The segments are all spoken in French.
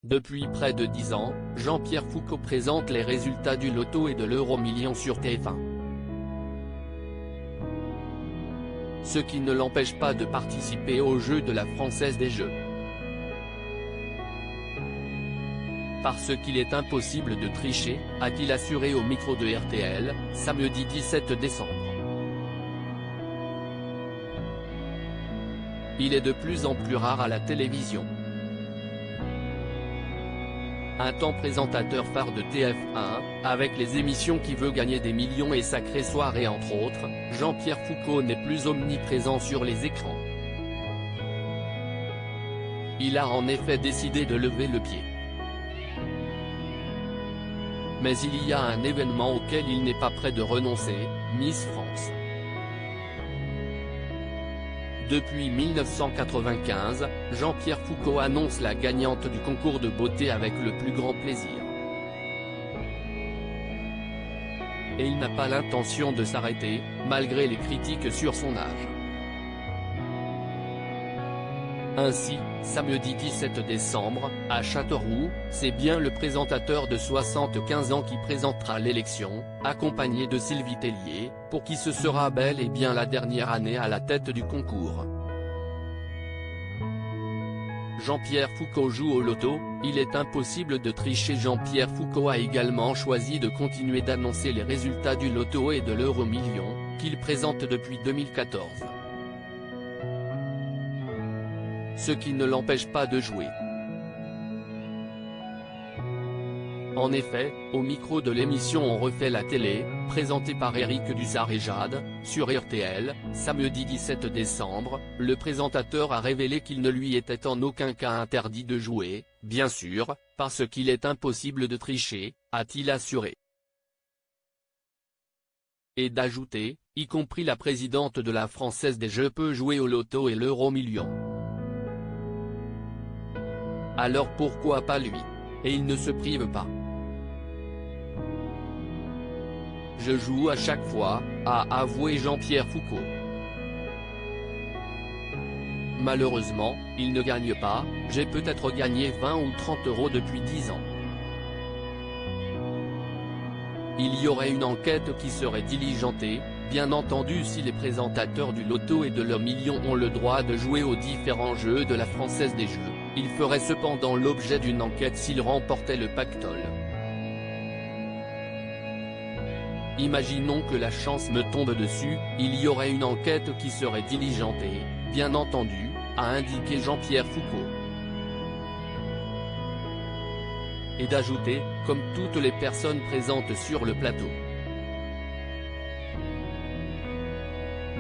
Depuis près de 10 ans, Jean-Pierre Foucault présente les résultats du loto et de l'euro-million sur TF1. Ce qui ne l'empêche pas de participer au jeu de la Française des Jeux. Parce qu'il est impossible de tricher, a-t-il assuré au micro de RTL, samedi 17 décembre. Il est de plus en plus rare à la télévision. Un temps présentateur phare de TF1, avec les émissions Qui veut gagner des millions et Sacrée soirée entre autres, Jean-Pierre Foucault n'est plus omniprésent sur les écrans. Il a en effet décidé de lever le pied. Mais il y a un événement auquel il n'est pas prêt de renoncer, Miss France. Depuis 1995, Jean-Pierre Foucault annonce la gagnante du concours de beauté avec le plus grand plaisir. Et il n'a pas l'intention de s'arrêter, malgré les critiques sur son âge. Ainsi, samedi 17 décembre, à Châteauroux, c'est bien le présentateur de 75 ans qui présentera l'élection, accompagné de Sylvie Tellier, pour qui ce sera bel et bien la dernière année à la tête du concours. Jean-Pierre Foucault joue au loto, il est impossible de tricher. Jean-Pierre Foucault a également choisi de continuer d'annoncer les résultats du loto et de l'euro-million, qu'il présente depuis 2014. Ce qui ne l'empêche pas de jouer. En effet, au micro de l'émission On refait la télé, présentée par Éric Dussart et Jade, sur RTL, samedi 17 décembre, le présentateur a révélé qu'il ne lui était en aucun cas interdit de jouer, bien sûr, parce qu'il est impossible de tricher, a-t-il assuré. Et d'ajouter, y compris la présidente de la Française des Jeux peut jouer au loto et l'euro-million. Alors pourquoi pas lui? Et il ne se prive pas. Je joue à chaque fois, a avoué Jean-Pierre Foucault. Malheureusement, il ne gagne pas, j'ai peut-être gagné 20 ou 30 € depuis 10 ans. Il y aurait une enquête qui serait diligentée, bien entendu si les présentateurs du loto et de l'euro-million ont le droit de jouer aux différents jeux de la Française des Jeux, ils feraient cependant l'objet d'une enquête s'ils remportaient le pactole. Imaginons que la chance me tombe dessus, il y aurait une enquête qui serait diligentée, bien entendu, a indiqué Jean-Pierre Foucault. Et d'ajouter, comme toutes les personnes présentes sur le plateau.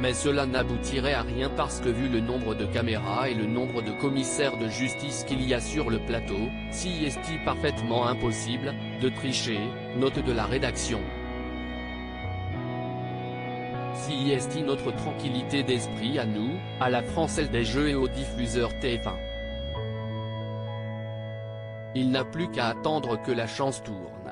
Mais cela n'aboutirait à rien parce que vu le nombre de caméras et le nombre de commissaires de justice qu'il y a sur le plateau, si est parfaitement impossible, de tricher, note de la rédaction. Si est notre tranquillité d'esprit à nous, à la Française des Jeux et aux diffuseurs TF1. Il n'a plus qu'à attendre que la chance tourne.